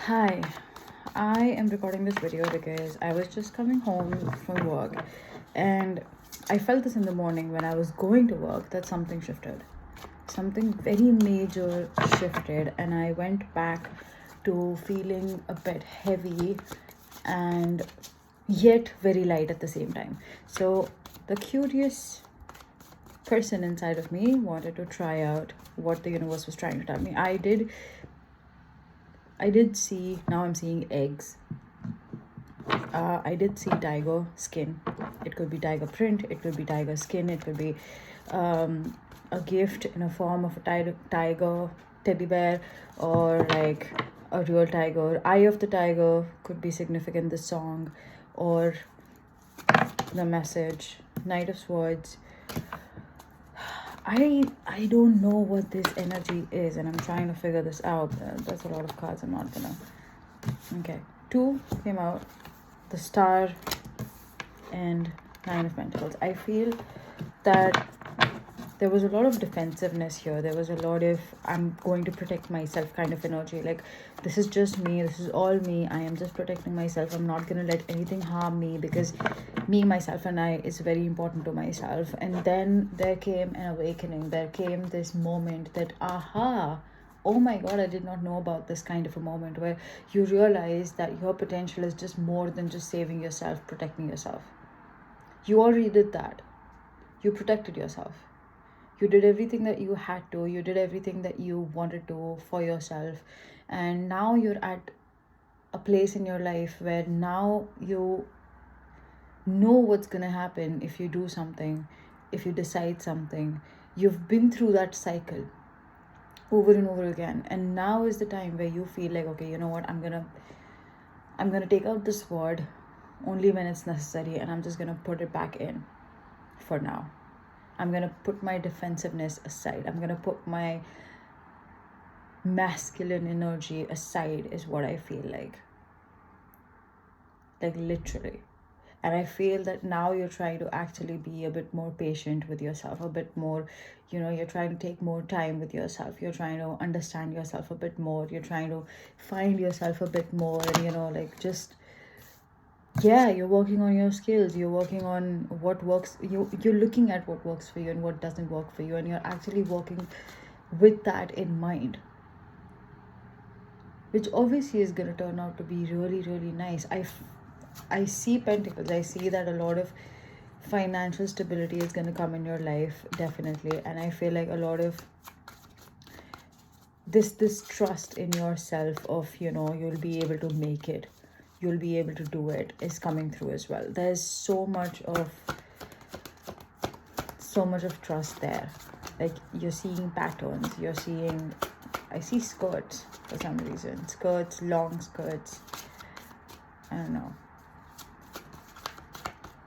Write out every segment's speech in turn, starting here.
Hi, I am recording this video because I was just coming home from work and I felt this in the morning when I was going to work that something shifted. Something very major shifted, and I went back to feeling a bit heavy and yet very light at the same time. So, the curious person inside of me wanted to try out what the universe was trying to tell me. I did see, now I'm seeing eggs. I did see tiger skin. It could be tiger print, it could be tiger skin, it could be a gift in a form of a tiger teddy bear, or like a real tiger. Eye of the tiger could be significant, the song, or the message. Knight of Swords. I don't know what this energy is, and I'm trying to figure this out. That's a lot of cards. I'm not gonna. Okay, two came out, the Star and Nine of Pentacles. I feel that there was a lot of defensiveness here. There was a lot of I'm going to protect myself kind of energy. Like, this is just me, this is all me. I am just protecting myself. I'm not gonna let anything harm me, because me, myself, and I is very important to myself. And then there came an awakening. There came this moment that, aha, oh my god, I did not know about this kind of a moment where you realize that your potential is just more than just saving yourself, protecting yourself. You already did that. You protected yourself. You did everything that you had to. You did everything that you wanted to for yourself. And now you're at a place in your life where now you know what's going to happen if you do something, if you decide something. You've been through that cycle over and over again, and now is the time where you feel like, okay, you know what, I'm gonna take out the sword only when it's necessary, and I'm just gonna put it back in for now. I'm gonna put my defensiveness aside. I'm gonna put my masculine energy aside, is what I feel like. Like, literally. And I feel that now you're trying to actually be a bit more patient with yourself, a bit more, you're trying to take more time with yourself. You're trying to understand yourself a bit more. You're trying to find yourself a bit more, and, like, just, yeah, you're working on your skills. You're working on what works. You're looking at what works for you and what doesn't work for you, and you're actually working with that in mind, which obviously is going to turn out to be really, really nice. I see pentacles. I see that a lot of financial stability is going to come in your life, definitely. And I feel like a lot of this trust in yourself of, you'll be able to make it, you'll be able to do it, is coming through as well. There's so much of trust there. Like, you're seeing patterns, I see skirts for some reason. Skirts, long skirts. I don't know.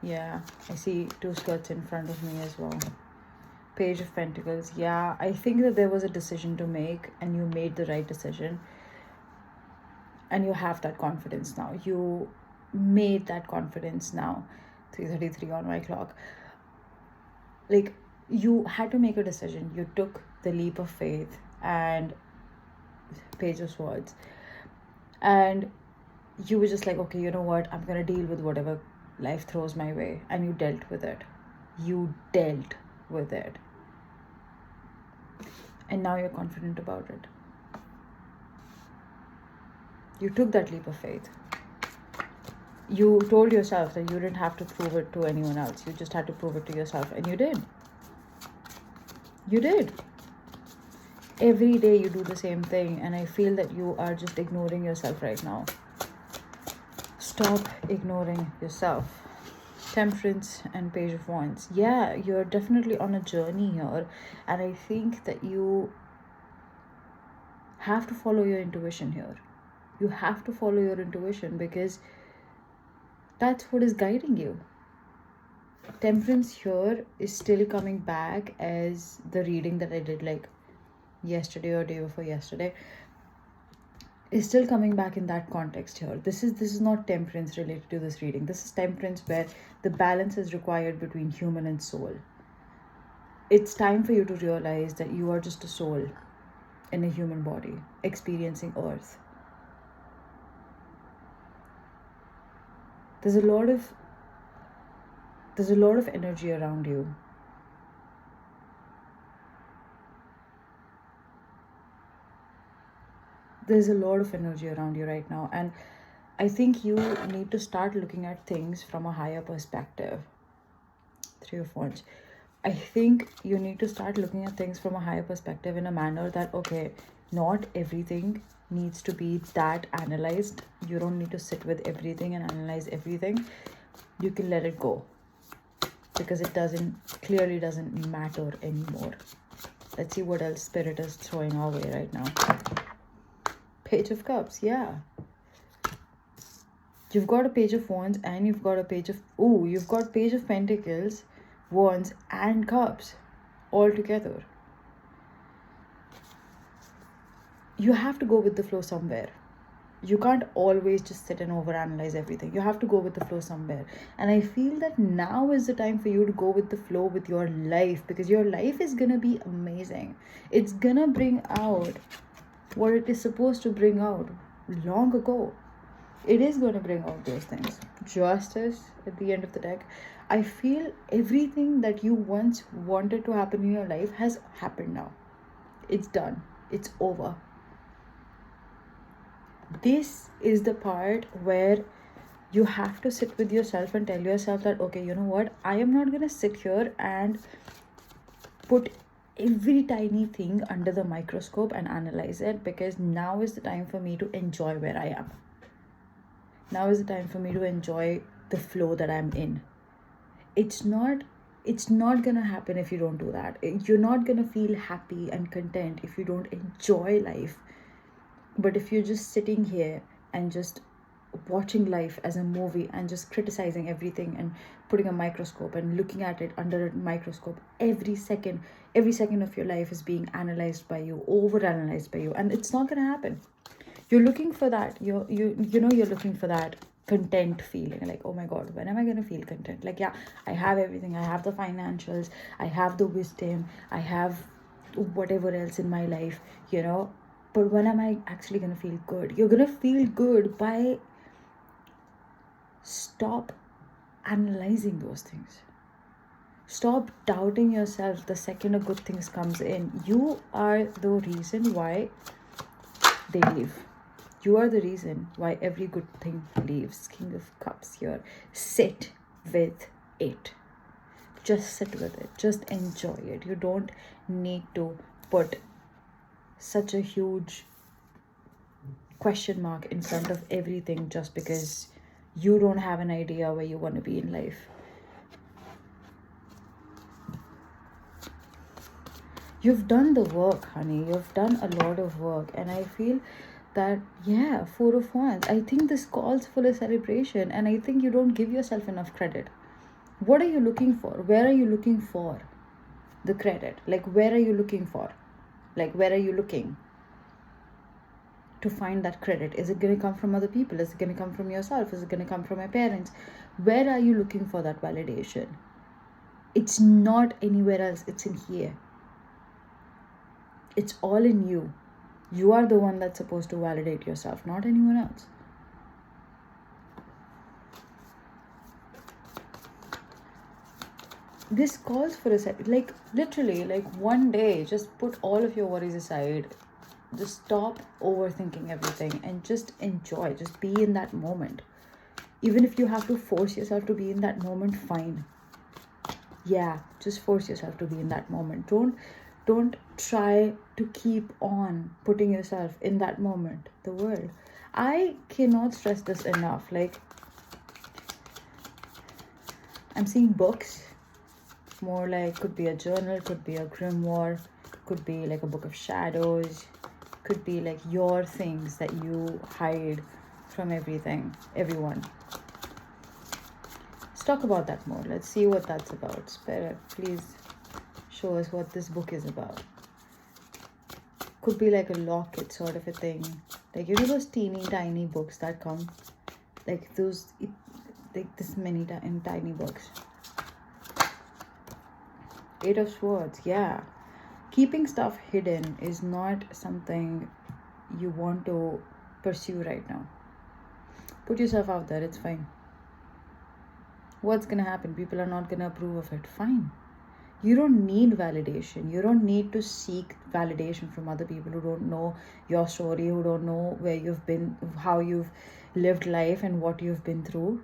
Yeah, I see two skirts in front of me as well. Page of Pentacles. Yeah, I think that there was a decision to make, and you made the right decision. And you have that confidence now. You made that confidence now. 3:33 on my clock. Like, you had to make a decision. You took the leap of faith, and Page of Swords. And you were just like, okay, you know what? I'm going to deal with whatever life throws my way. And you dealt with it. You dealt with it. And now you're confident about it. You took that leap of faith. You told yourself that you didn't have to prove it to anyone else. You just had to prove it to yourself. And you did. You did. Every day you do the same thing. And I feel that you are just ignoring yourself right now. Stop ignoring yourself. Temperance and Page of Wands. Yeah, you're definitely on a journey here. And I think that you have to follow your intuition here. You have to follow your intuition, because that's what is guiding you. Temperance here is still coming back as the reading that I did like yesterday or day before yesterday. Is still coming back in that context here. This is not temperance related to this reading. This is temperance where the balance is required between human and soul. It's time for you to realize that you are just a soul in a human body experiencing earth. There's a lot of energy around you. There's a lot of energy around you right now, and I think you need to start looking at things from a higher perspective. Three of Wands. I think you need to start looking at things from a higher perspective in a manner that, okay, not everything needs to be that analyzed. You don't need to sit with everything and analyze everything. You can let it go, because it clearly doesn't matter anymore. Let's see what else Spirit is throwing our way right now. Page of Cups, yeah. You've got a Page of Wands and you've got a Page of... Ooh, you've got Page of Pentacles, Wands and Cups all together. You have to go with the flow somewhere. You can't always just sit and overanalyze everything. You have to go with the flow somewhere. And I feel that now is the time for you to go with the flow with your life, because your life is going to be amazing. It's going to bring out what it is supposed to bring out long ago. It is going to bring out those things. Justice at the end of the deck. I feel everything that you once wanted to happen in your life has happened now. It's done. It's over. This is the part where you have to sit with yourself and tell yourself that, okay, you know what? I am not going to sit here and put every tiny thing under the microscope and analyze it, because now is the time for me to enjoy where I am. Now is the time for me to enjoy the flow that I'm in. It's not gonna happen if you don't do that. You're not gonna feel happy and content if you don't enjoy life. But if you're just sitting here and just watching life as a movie and just criticizing everything and putting a microscope and looking at it under a microscope, every second of your life is being analyzed by you, overanalyzed by you, and it's not gonna happen. You're looking for that. You're looking for that content feeling, like, oh my god, when am I gonna feel content? Like, yeah, I have everything. I have the financials, I have the wisdom, I have whatever else in my life, but when am I actually gonna feel good? You're gonna feel good by stop analyzing those things. Stop doubting yourself the second a good things comes in. You are the reason why they leave. You are the reason why every good thing leaves. King of Cups here. Sit with it. Just sit with it. Just enjoy it. You don't need to put such a huge question mark in front of everything just because you don't have an idea where you want to be in life. You've done the work, honey. You've done a lot of work, and I feel that, yeah, Four of Wands, I think this calls for a celebration, and I think you don't give yourself enough credit. What are you looking for? Where are you looking for the credit? Like, where are you looking for? Like, where are you looking to find that credit? Is it going to come from other people? Is it going to come from yourself? Is it going to come from your parents? Where are you looking for that validation? It's not anywhere else. It's in here. It's all in you. You are the one that's supposed to validate yourself, not anyone else. This calls for a set, like, literally, like, one day, just put all of your worries aside. Just stop overthinking everything and just enjoy. Just be in that moment. Even if you have to force yourself to be in that moment, fine. Yeah, just force yourself to be in that moment. Don't try to keep on putting yourself in that moment. The world. I cannot stress this enough. Like, I'm seeing books. More like, could be a journal, could be a grimoire, could be like a book of shadows, could be like your things that you hide from everyone. Let's talk about that more. Let's see what that's about. Spirit, please show us what this book is about. Could be like a locket sort of a thing. Like, those teeny tiny books that come, like those, like this many in tiny books. Eight of Swords, yeah. Keeping stuff hidden is not something you want to pursue right now. Put yourself out there, it's fine. What's gonna happen? People are not gonna approve of it. Fine. You don't need validation. You don't need to seek validation from other people who don't know your story, who don't know where you've been, how you've lived life, and what you've been through.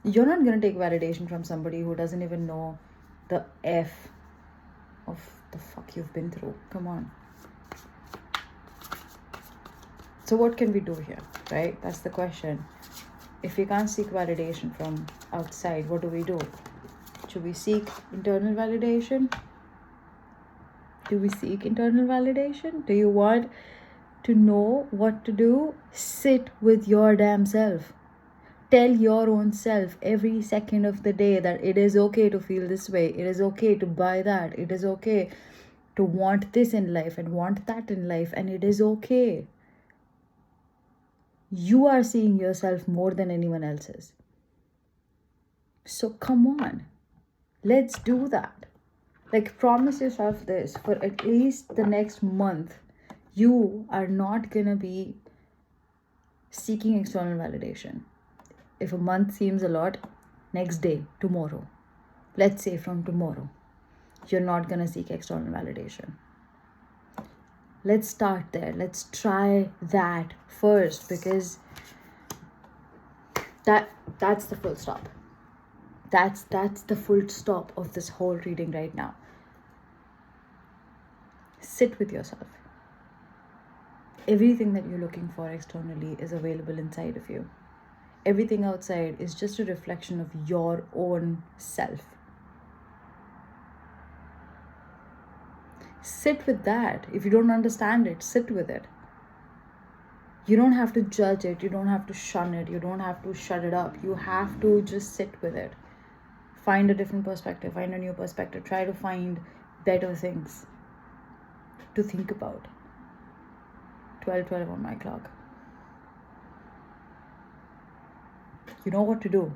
You're not going to take validation from somebody who doesn't even know the F of the fuck you've been through. Come on. So what can we do here, right? That's the question. If we can't seek validation from outside, what do? Should we seek internal validation? Do we seek internal validation? Do you want to know what to do? Sit with your damn self. Tell your own self every second of the day that it is okay to feel this way. It is okay to buy that. It is okay to want this in life and want that in life. And it is okay. You are seeing yourself more than anyone else is. So come on. Let's do that. Like, promise yourself this for at least the next month. You are not gonna be seeking external validation. If a month seems a lot, next day, tomorrow, let's say from tomorrow, you're not gonna seek external validation. Let's start there. Let's try that first, because that's the full stop. That's the full stop of this whole reading right now. Sit with yourself. Everything that you're looking for externally is available inside of you. Everything outside is just a reflection of your own self. Sit with that. If you don't understand it, sit with it. You don't have to judge it. You don't have to shun it. You don't have to shut it up. You have to just sit with it. Find a different perspective. Find a new perspective. Try to find better things to think about. 12:12 on my clock. You know what to do.